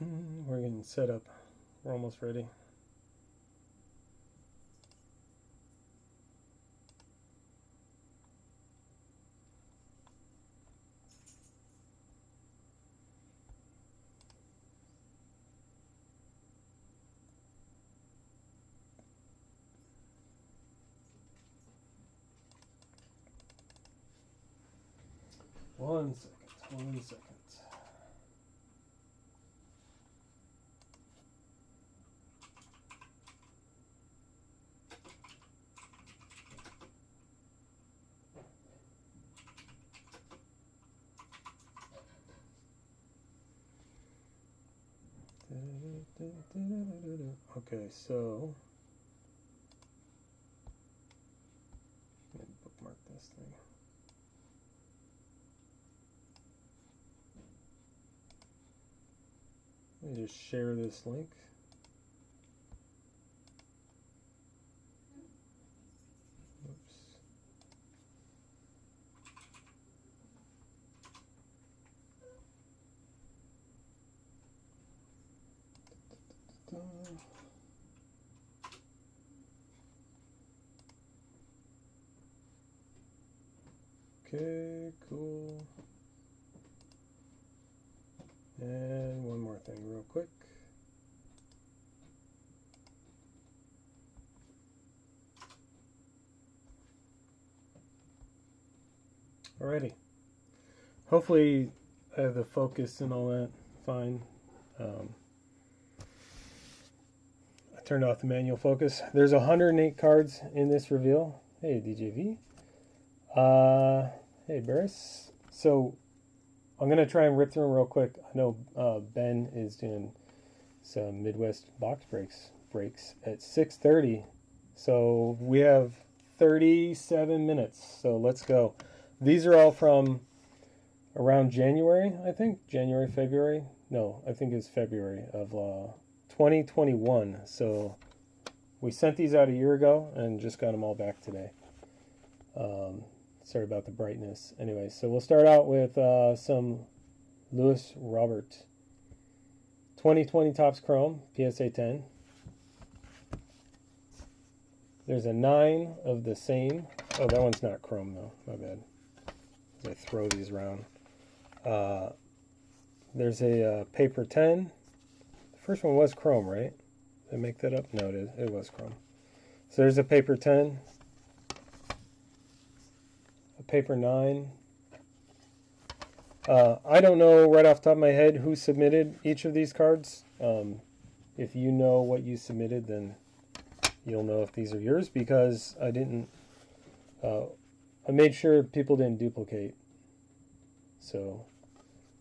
We're getting set up. We're almost ready. One second. Okay, so let me bookmark this thing. Let me just share this link. Oops. Okay, cool. And one more thing real quick. Alrighty. Hopefully I have the focus and all that fine. I turned off the manual focus. There's 108 cards in this reveal. Hey, DJV. Hey, Barris. So I'm going to try and rip through them real quick. I know Ben is doing some Midwest box breaks at 6:30. So we have 37 minutes. So let's go. These are all from around January, I think. January, February. No, I think it's February of 2021. So we sent these out a year ago and just got them all back today. Sorry about the brightness. Anyway, so we'll start out with some Lewis Robert. 2020 Topps Chrome, PSA 10. There's a 9 of the same. Oh, that one's not Chrome though. My bad. As I throw these around. There's a paper 10. The first one was Chrome, right? Did I make that up? No, it was Chrome. So there's a paper 10. A paper 9. I don't know right off the top of my head who submitted each of these cards. If you know what you submitted, then you'll know if these are yours, because I didn't. I made sure people didn't duplicate, so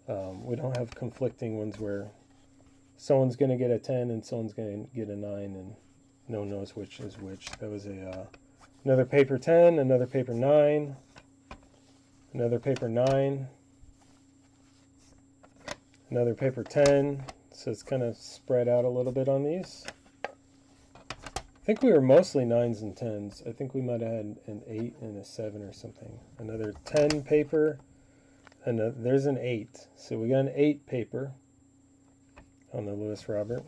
we don't have conflicting ones where someone's going to get a 10 and someone's going to get a 9, and no one knows which is which. That was another paper 10, another paper 9, another paper 9. Another paper 10, so it's kind of spread out a little bit on these. I think we were mostly 9s and 10s. I think we might have had an 8 and a 7 or something. Another 10 paper, and there's an 8. So we got an 8 paper on the Lewis Robert.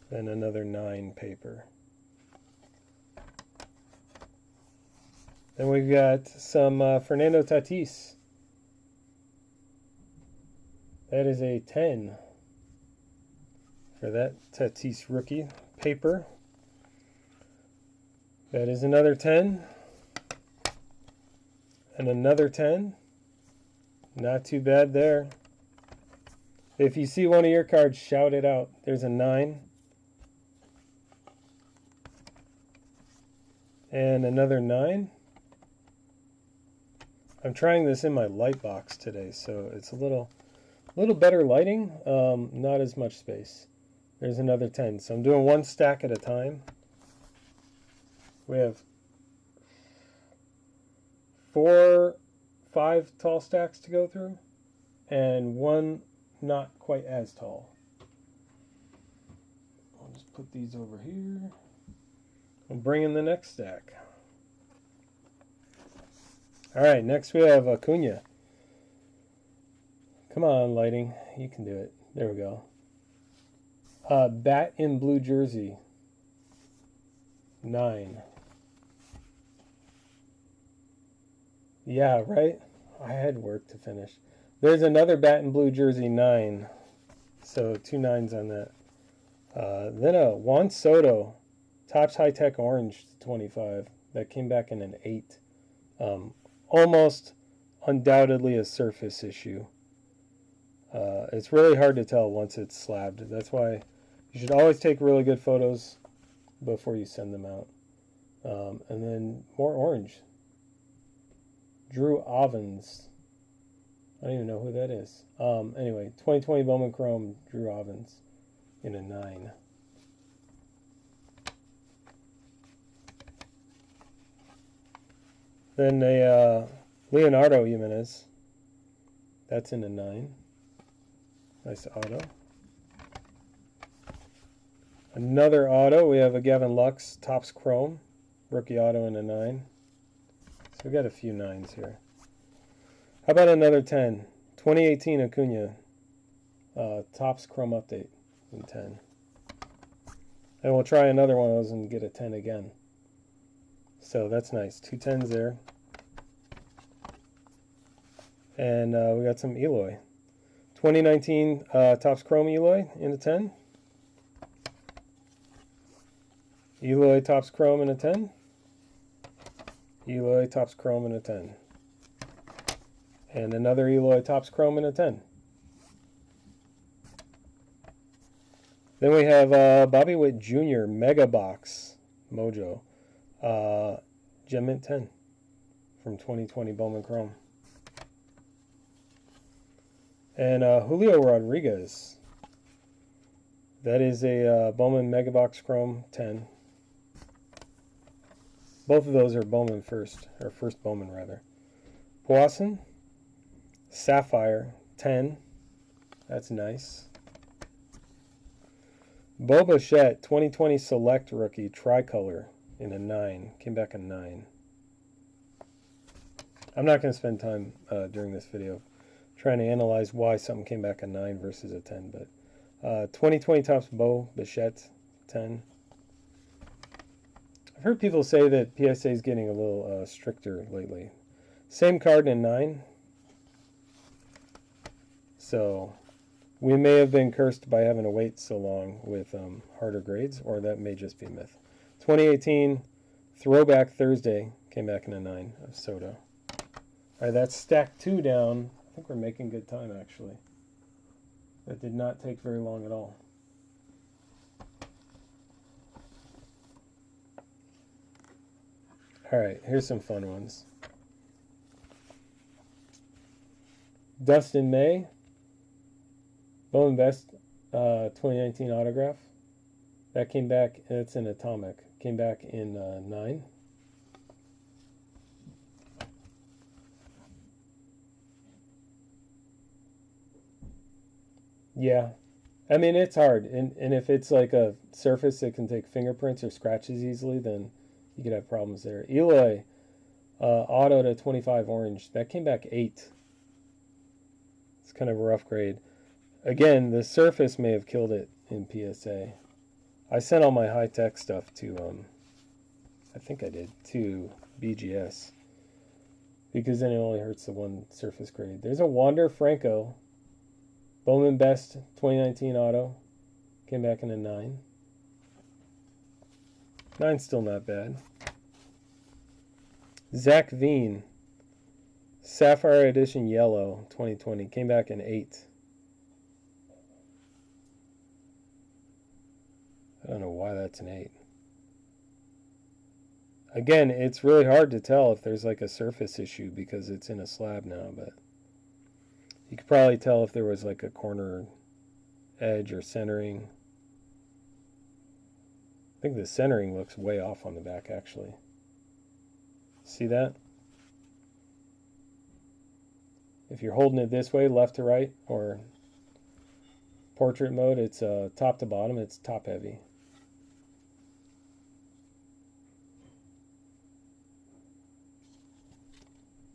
And another 9 paper. Then we've got some Fernando Tatis. That is a 10 for that Tatis rookie paper. That is another 10. And another 10. Not too bad there. If you see one of your cards, shout it out. There's a 9. And another 9. I'm trying this in my light box today, so it's a little better lighting, not as much space. There's another 10. So I'm doing one stack at a time. We have 5 tall stacks to go through, and one not quite as tall. I'll just put these over here. I'll bring in the next stack. All right, next we have Acuna. Come on, lighting. You can do it. There we go. Bat in blue jersey. 9. Yeah, right? I had work to finish. There's another bat in blue jersey, 9. So 2 9s on that. Then a Juan Soto, Topps High Tech Orange, 25. That came back in an 8. Almost undoubtedly a surface issue. It's really hard to tell once it's slabbed. That's why you should always take really good photos before you send them out. And then more orange. Drew Ovens. I don't even know who that is. Anyway, 2020 Bowman Chrome, Drew Ovens in a 9. Then a Leonardo Jimenez. That's in a 9. Nice auto. Another auto. We have a Gavin Lux Topps Chrome. Rookie auto in a 9. So we got a few 9s here. How about another 10? 2018 Acuna. Topps Chrome Update in 10. And we'll try another one of those and get a 10 again. So that's nice. 2 10s there. And we got some Eloy. 2019 Topps Chrome Eloy in a 10. Eloy Topps Chrome in a 10. Eloy Topps Chrome in a 10. And another Eloy Topps Chrome in a 10. Then we have Bobby Witt Jr. Mega Box Mojo. Gem Mint 10 from 2020 Bowman Chrome. And Julio Rodriguez. That is a Bowman Mega Box Chrome 10. Both of those are Bowman first, or first Bowman rather. Poisson, Sapphire 10. That's nice. Bo Bichette 2020 Select Rookie Tricolor in a 9. Came back a 9. I'm not going to spend time during this video trying to analyze why something came back a 9 versus a 10, but 2020 Topps Bo Bichette 10. I've heard people say that PSA is getting a little stricter lately. Same card in 9. So we may have been cursed by having to wait so long with harder grades, or that may just be myth. 2018 Throwback Thursday came back in a 9 of Soto. All right, that's stack 2 down. I think we're making good time, actually. That did not take very long at all. All right, here's some fun ones. Dustin May, Bowman Best 2019 autograph. That came back, it's an Atomic. Came back in 9. Yeah, I mean, it's hard. And if it's like a surface that can take fingerprints or scratches easily, then you could have problems there. Eloy, auto to 25 orange. That came back 8. It's kind of a rough grade. Again, the surface may have killed it in PSA. I sent all my high-tech stuff to, I think I did, to BGS. Because then it only hurts the one surface grade. There's a Wander Franco. Bowman Best 2019 auto. Came back in a 9. 9's still not bad. Zach Veen. Sapphire Edition Yellow 2020. Came back in 8. I don't know why that's an 8. Again, it's really hard to tell if there's like a surface issue because it's in a slab now, but you could probably tell if there was like a corner edge or centering. I think the centering looks way off on the back, actually. See that? If you're holding it this way, left to right, or portrait mode, it's top to bottom, it's top heavy.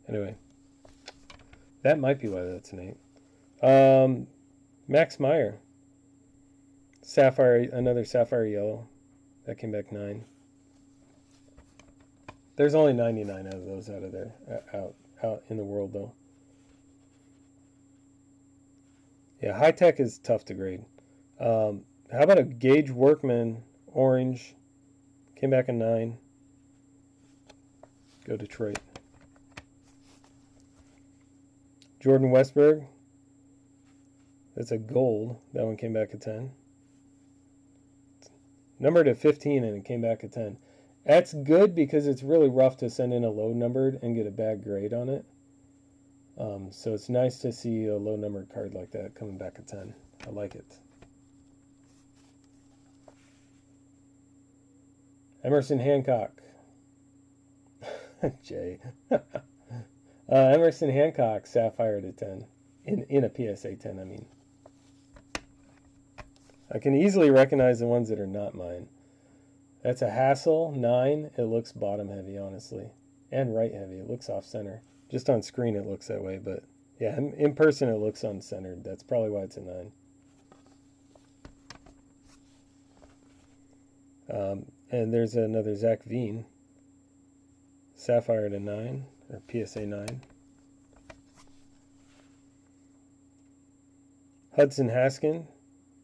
Anyway, that might be why that's an 8. Max Meyer. Sapphire, another Sapphire Yellow. That came back 9. There's only 99 of those out of there, out in the world though. Yeah, high tech is tough to grade. How about a Gage Workman orange? Came back a 9. Go Detroit. Jordan Westberg. That's a gold. That one came back a 10. Numbered at 15 and it came back at 10. That's good because it's really rough to send in a low numbered and get a bad grade on it. So it's nice to see a low numbered card like that coming back at 10. I like it. Emerson Hancock. Jay. Emerson Hancock, Sapphire to 10. In a PSA 10, I mean. I can easily recognize the ones that are not mine. That's a Hassel 9. It looks bottom heavy, honestly. And right heavy. It looks off center. Just on screen it looks that way, but yeah, in person it looks uncentered. That's probably why it's a 9. And there's another Zach Veen. Sapphire to 9, or PSA 9. Hudson Haskin,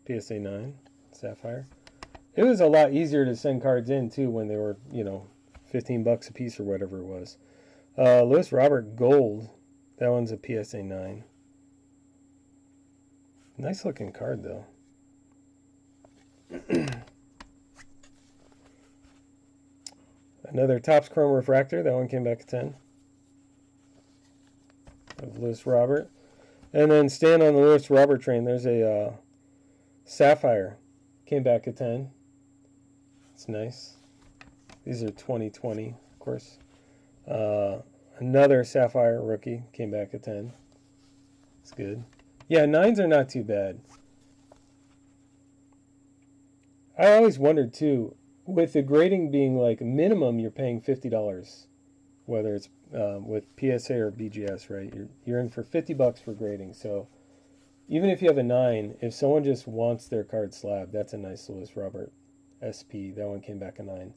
PSA 9, Sapphire. It was a lot easier to send cards in, too, when they were, you know, 15 bucks a piece or whatever it was. Lewis Robert Gold. That one's a PSA 9. Nice looking card, though. Another Topps Chrome Refractor. That one came back at 10. Of Lewis Robert. And then staying on the Lewis Robert train, there's a Sapphire. Came back at 10. It's nice. These are 2020, of course. Another Sapphire rookie. Came back at 10. It's good. Yeah, 9s are not too bad. I always wondered, too, with the grading being like minimum, you're paying $50, whether it's with PSA or BGS, right? You're in for 50 bucks for grading. So even if you have a 9, if someone just wants their card slabbed, that's a nice Lewis Robert SP. That one came back a 9.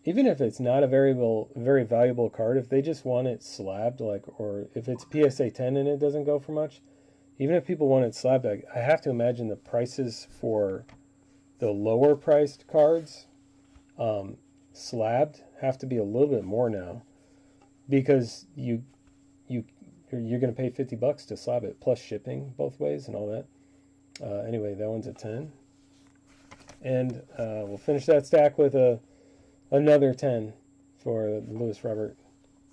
Even if it's not a very valuable card, if they just want it slabbed, like, or if it's PSA 10 and it doesn't go for much, even if people want it slabbed, I have to imagine the prices for the lower priced cards slabbed have to be a little bit more now, because you're going to pay 50 bucks to slab it plus shipping both ways and all that. Anyway, that one's a 10, and we'll finish that stack with another 10 for the Lewis Robert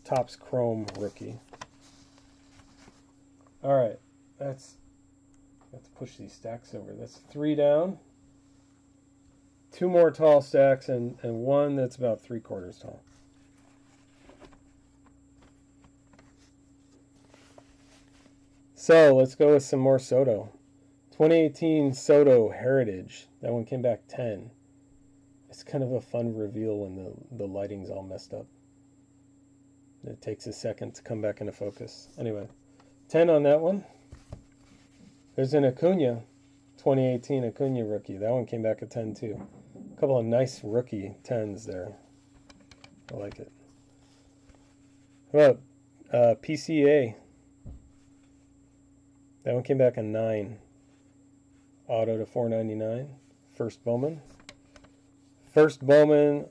Topps Chrome rookie. All right, let's push these stacks over. That's 3 down. 2 more tall stacks and one that's about 3/4 tall. So let's go with some more Soto. 2018 Soto Heritage. That one came back 10. It's kind of a fun reveal when the lighting's all messed up. It takes a second to come back into focus. Anyway, 10 on that one. There's an Aquino, 2018 Aquino rookie. That one came back at 10 too. A couple of nice rookie 10s there. I like it. How about PCA? That one came back a 9. Auto to 499. First Bowman. First Bowman,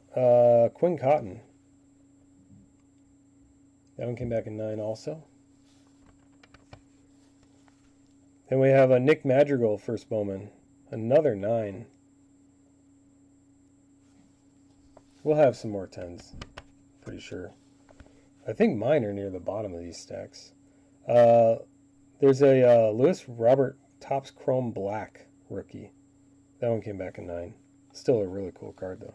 Quinn Cotton. That one came back a 9 also. Then we have a Nick Madrigal First Bowman. Another 9. We'll have some more 10s, pretty sure. I think mine are near the bottom of these stacks. There's a Lewis Robert Topps Chrome Black rookie. That one came back a 9. Still a really cool card, though.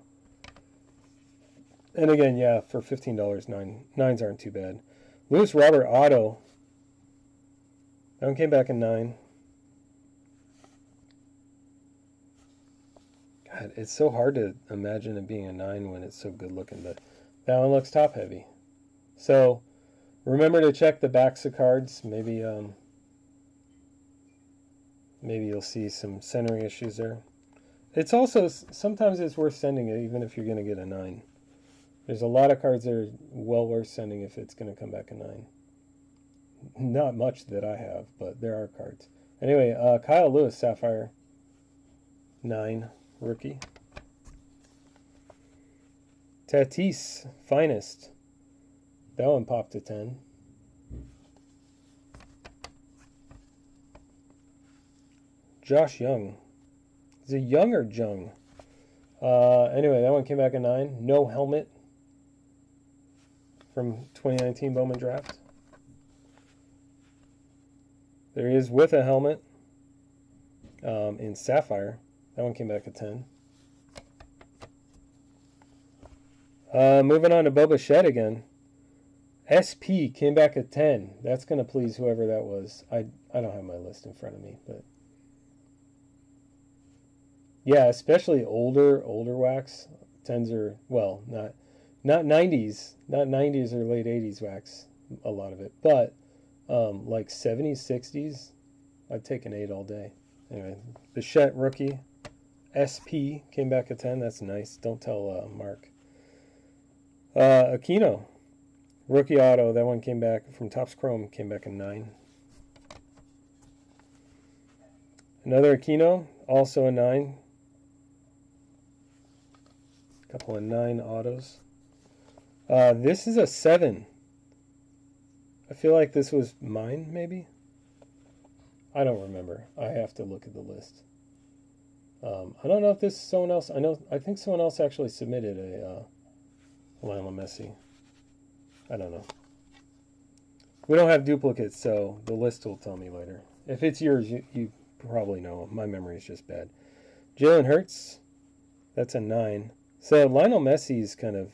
And again, yeah, for $15, 9s aren't too bad. Lewis Robert Auto. That one came back a 9. God, it's so hard to imagine it being a 9 when it's so good looking, but that one looks top heavy. So remember to check the backs of cards. Maybe maybe you'll see some centering issues there. It's also, sometimes it's worth sending it even if you're going to get a 9. There's a lot of cards that are well worth sending if it's going to come back a 9. Not much that I have, but there are cards. Anyway, Kyle Lewis, Sapphire 9, rookie. Tatis, Finest. That one popped to 10. Josh Young. Is it Young or Jung? Anyway, that one came back a 9. No helmet from 2019 Bowman Draft. There he is with a helmet in Sapphire. That one came back at 10. Moving on to Boba Shed again. SP came back at 10. That's going to please whoever that was. I don't have my list in front of me, but yeah, especially older wax. 10s are, well, not 90s, not 90s or late 80s wax, a lot of it, but like 70s, 60s, I'd take an 8 all day. Anyway, Bichette rookie, SP came back at 10. That's nice. Don't tell Mark. Aquino, rookie auto. That one came back from Topps Chrome. Came back a 9. Another Aquino, also a 9. Couple of 9 autos. This is a 7. I feel like this was mine, maybe? I don't remember. I have to look at the list. I don't know if this is someone else. I think someone else actually submitted a Lionel Messi. I don't know. We don't have duplicates, so the list will tell me later. If it's yours, you probably know. My memory is just bad. Jalen Hurts, that's a 9. So Lionel Messi is kind of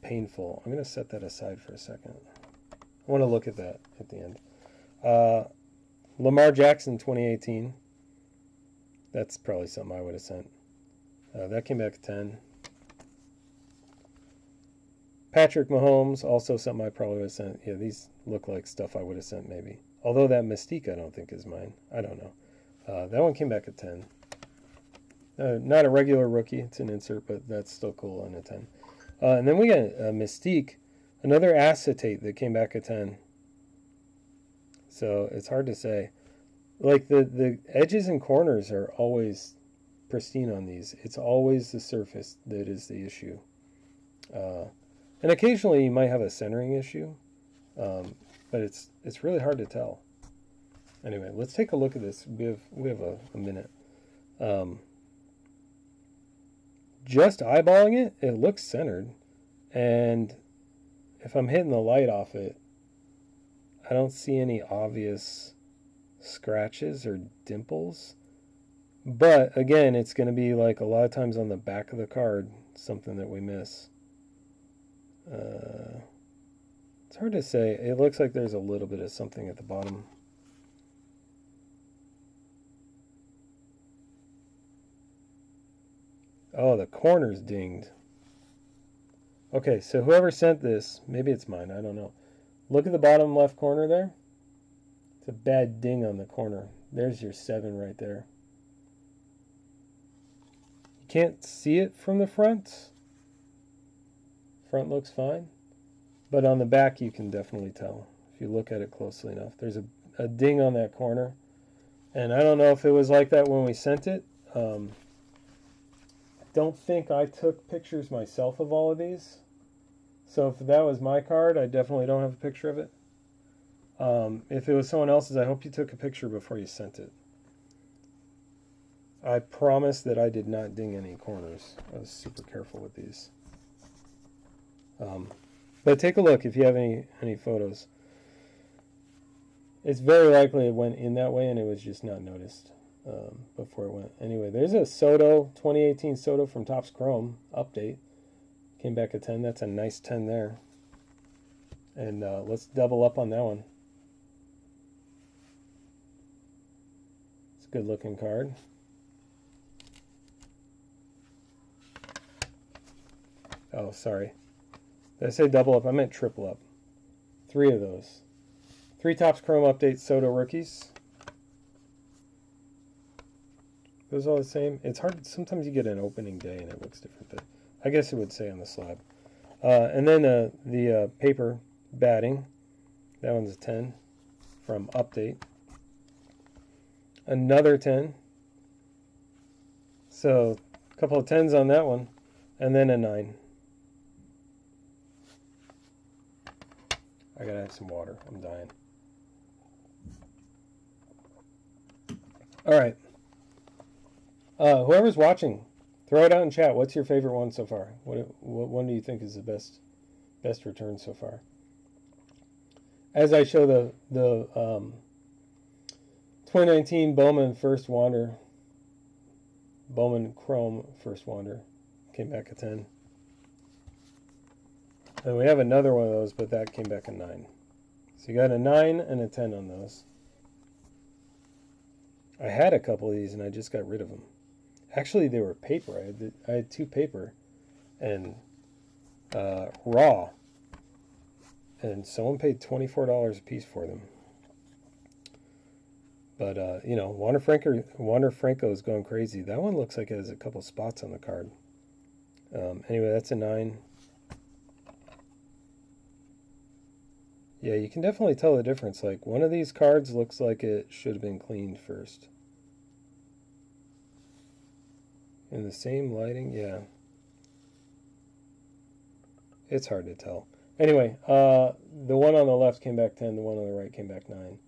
painful. I'm going to set that aside for a second. I want to look at that at the end. Lamar Jackson 2018. That's probably something I would have sent. That came back at 10. Patrick Mahomes, also something I probably would have sent. Yeah, these look like stuff I would have sent maybe. Although that Mystique I don't think is mine. I don't know. That one came back at 10. Not a regular rookie. It's an insert, but that's still cool on a 10. And then we got Mystique, another acetate that came back at 10. So it's hard to say. Like the edges and corners are always pristine on these. It's always the surface that is the issue. And occasionally you might have a centering issue, but it's really hard to tell. Anyway, let's take a look at this. We have a minute. Just eyeballing it, it looks centered, and if I'm hitting the light off it, I don't see any obvious scratches or dimples. But again, it's going to be like a lot of times on the back of the card, something that we miss. It's hard to say. It looks like there's a little bit of something at the bottom. Oh, the corner's dinged. Okay, so whoever sent this, maybe it's mine, I don't know. Look at the bottom left corner there. It's a bad ding on the corner. There's your 7 right there. You can't see it from the front. Front looks fine. But on the back you can definitely tell if you look at it closely enough. There's a ding on that corner. And I don't know if it was like that when we sent it. Don't think I took pictures myself of all of these. So if that was my card, I definitely don't have a picture of it. If it was someone else's, I hope you took a picture before you sent it. I promise that I did not ding any corners. I was super careful with these. But take a look if you have any photos. It's very likely it went in that way and it was just not noticed before it went. Anyway, there's a Soto, 2018 Soto from Topps Chrome update. Came back at 10. That's a nice 10 there. And let's double up on that one. It's a good looking card. Oh, sorry. Did I say double up? I meant triple up. 3 of those. 3 Topps Chrome update Soto rookies. It was all the same. It's hard. Sometimes you get an opening day and it looks different, but I guess it would say on the slab. And then the paper batting. That one's a 10 from Update. Another 10. So a couple of 10s on that one. And then a 9. I gotta have some water. I'm dying. All right. Whoever's watching, throw it out in chat. What's your favorite one so far? What one do you think is the best return so far? As I show the 2019 Bowman First Wander, Bowman Chrome First Wander, came back a 10. And we have another one of those, but that came back a 9. So you got a 9 and a 10 on those. I had a couple of these and I just got rid of them. Actually, they were paper. I had 2 paper and raw. And someone paid $24 a piece for them. But, you know, Wander Franco is going crazy. That one looks like it has a couple spots on the card. Anyway, that's a 9. Yeah, you can definitely tell the difference. Like, one of these cards looks like it should have been cleaned first. In the same lighting, yeah. It's hard to tell. Anyway, the one on the left came back 10. The one on the right came back 9.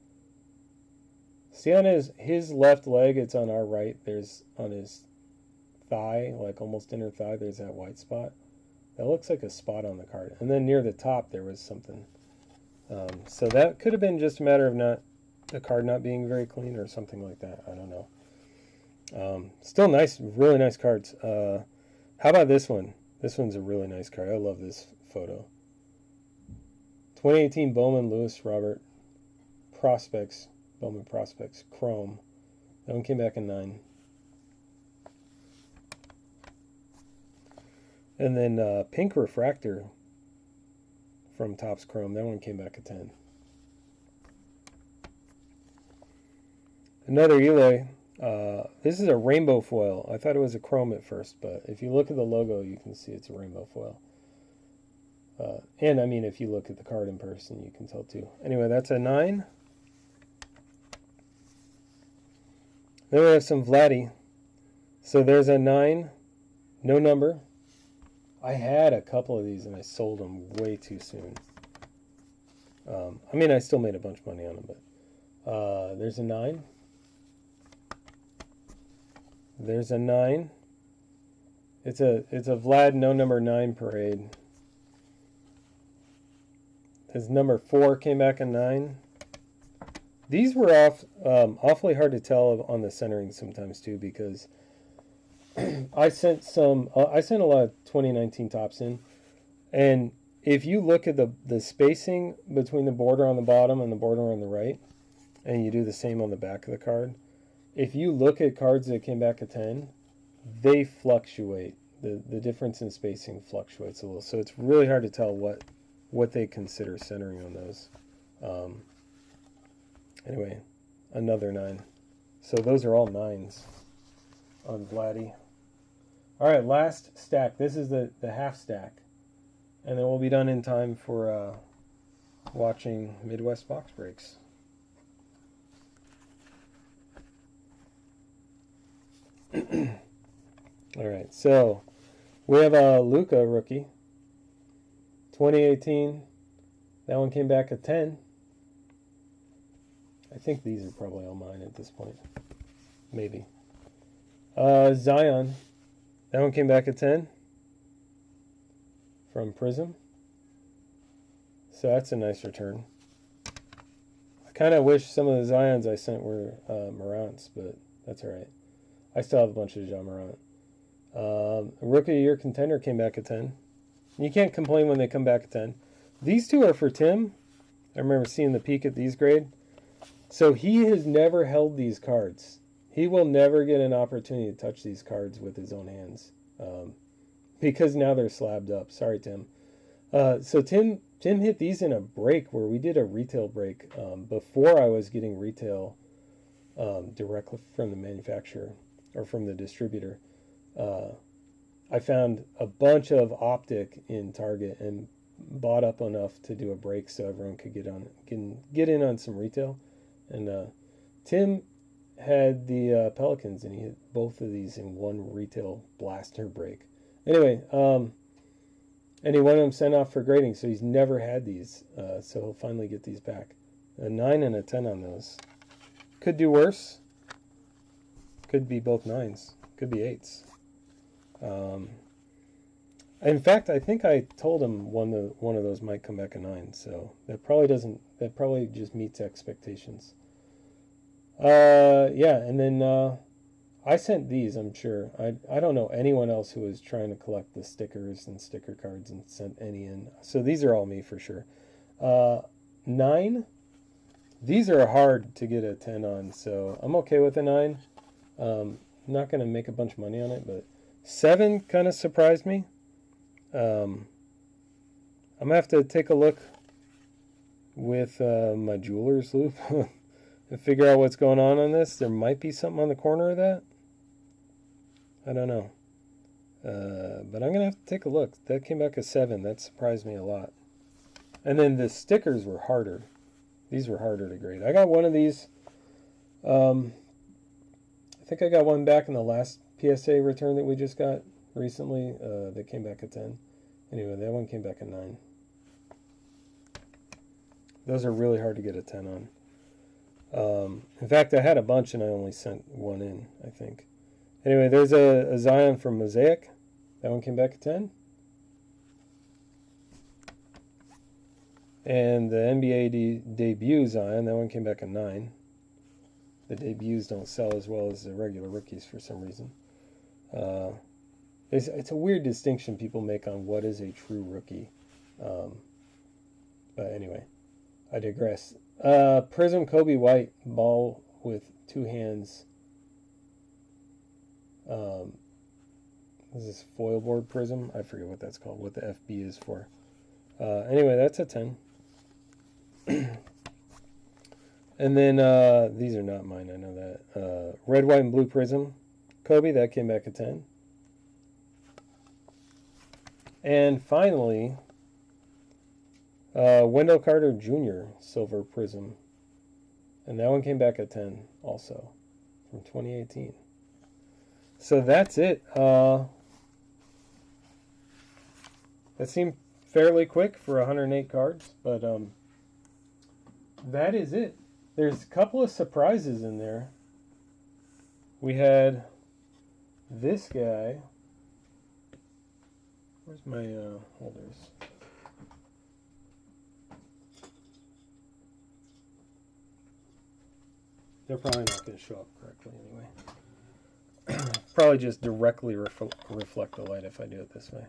See on his left leg, it's on our right. There's on his thigh, like almost inner thigh, there's that white spot. That looks like a spot on the card. And then near the top, there was something. So that could have been just a matter of the card not being very clean or something like that. I don't know. Still nice, really nice cards. How about this one? This one's a really nice card. I love this photo. 2018 Bowman Lewis Robert Prospects, Bowman Prospects Chrome. That one came back in 9. And then Pink Refractor from Topps Chrome. That one came back at 10. Another Eloy. This is a rainbow foil. I thought it was a chrome at first, but if you look at the logo, you can see it's a rainbow foil. And I mean, if you look at the card in person, you can tell too. Anyway, that's a 9. Then we have some Vladdy. So there's a 9, no number. I had a couple of these and I sold them way too soon. I mean, I still made a bunch of money on them, but there's a 9. There's a 9. It's a Vlad no number 9 parade. His number 4 came back a 9. These were awfully hard to tell on the centering sometimes too, because I sent a lot of 2019 Topps in, and if you look at the spacing between the border on the bottom and the border on the right, and you do the same on the back of the card, if you look at cards that came back a 10, they fluctuate. The difference in spacing fluctuates a little, so it's really hard to tell what they consider centering on those. Anyway, another 9. So those are all 9s on Vladdy. All right, last stack. This is the half stack. And then we'll be done in time for watching Midwest box breaks. All right, so we have a Luka rookie. 2018. That one came back at 10. I think these are probably all mine at this point. Maybe. Zion. That one came back at 10. From Prism. So that's a nice return. I kind of wish some of the Zions I sent were Morants, but that's alright. I still have a bunch of John Morant. Rookie of the Year contender came back at 10. You can't complain when they come back at 10. These two are for Tim. I remember seeing the peak at these grade. So he has never held these cards. He will never get an opportunity to touch these cards with his own hands. Because now they're slabbed up. Sorry, Tim. So Tim hit these in a break where we did a retail break before I was getting retail directly from the manufacturer. or from the distributor. I found a bunch of optic in Target and bought up enough to do a break so everyone could get in on some retail. And Tim had the Pelicans, and he hit both of these in one retail blaster break. Anyway, and he wanted them sent off for grading, so he's never had these, so he'll finally get these back. A 9 and a 10 on those. Could do worse. Could be both 9s. Could be 8s. In fact, I think I told him one of those might come back a 9, so that probably just meets expectations. Yeah, and then I sent these, I'm sure. I don't know anyone else who was trying to collect the stickers and sticker cards and sent any in. So these are all me for sure. 9, these are hard to get a 10 on, so I'm okay with a 9. I'm not going to make a bunch of money on it, but 7 kind of surprised me. I'm going to have to take a look with my jeweler's loop and figure out what's going on this. There might be something on the corner of that. I don't know. But I'm going to have to take a look. That came back a 7. That surprised me a lot. And then the stickers were harder. These were harder to grade. I got one of these. I think I got one back in the last PSA return that we just got recently. That came back a 10. Anyway, that one came back a 9. Those are really hard to get a 10 on. In fact, I had a bunch and I only sent one in, I think. Anyway, there's a Zion from Mosaic. That one came back a 10. And the NBA debut Zion, that one came back a 9. The debuts don't sell as well as the regular rookies for some reason. It's a weird distinction people make on what is a true rookie. But anyway, I digress. Prism Kobe White, ball with 2 hands. Is this foil board prism? I forget what that's called, what the FB is for. Anyway, that's a 10. And then these are not mine, I know that. Red, white, and blue prism Kobe, that came back a 10. And finally, Wendell Carter Jr. silver prism. And that one came back at 10 also from 2018. So that's it. That seemed fairly quick for 108 cards, but that is it. There's a couple of surprises in there. We had this guy. Where's my holders? They're probably not going to show up correctly anyway. Probably just directly reflect the light if I do it this way.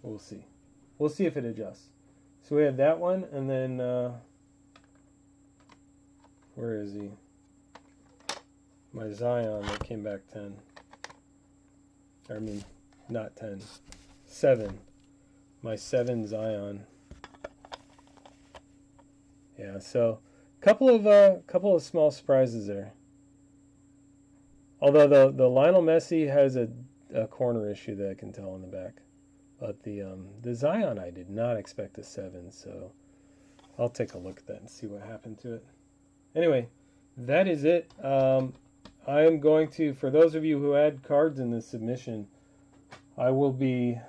We'll see. We'll see if it adjusts. So we had that one, and then where is he? My Zion that came back 10. I mean, not 10. 7. My 7 Zion. Yeah, so couple of small surprises there. Although the Lionel Messi has a corner issue that I can tell in the back. But the Zion I did not expect a 7, so I'll take a look at that and see what happened to it. Anyway, that is it. I am going to, for those of you who had cards in this submission, I will be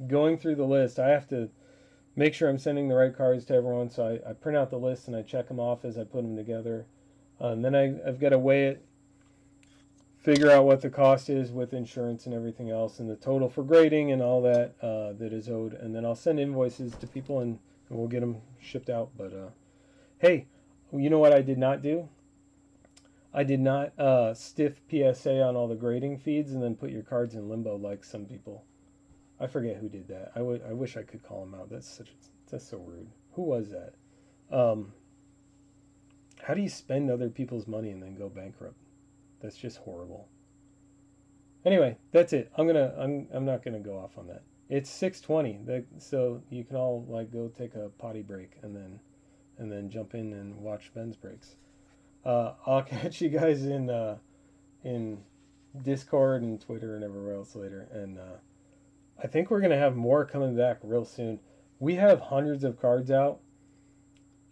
going through the list. I have to make sure I'm sending the right cards to everyone, so I print out the list and I check them off as I put them together. And then I've got to weigh it, figure out what the cost is with insurance and everything else, and the total for grading and all that that is owed. And then I'll send invoices to people and we'll get them shipped out. But hey, you know what I did not do? I did not stiff PSA on all the grading feeds and then put your cards in limbo like some people. I forget who did that. I wish I could call him out. That's so rude. Who was that? How do you spend other people's money and then go bankrupt? That's just horrible. Anyway, that's it. I'm not gonna go off on that. It's 6:20. So you can all like go take a potty break and then jump in and watch Ben's breaks. I'll catch you guys in Discord and Twitter and everywhere else later. And I think we're gonna have more coming back real soon. We have hundreds of cards out,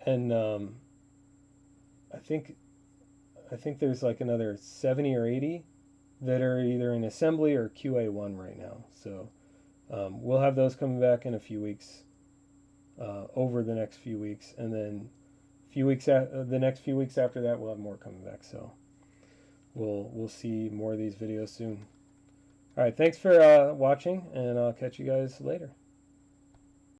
and I think there's like another 70 or 80 that are either in assembly or QA1 right now. So we'll have those coming back in a few weeks, over the next few weeks, and then the next few weeks after that, we'll have more coming back. So we'll see more of these videos soon. All right, thanks for watching, and I'll catch you guys later.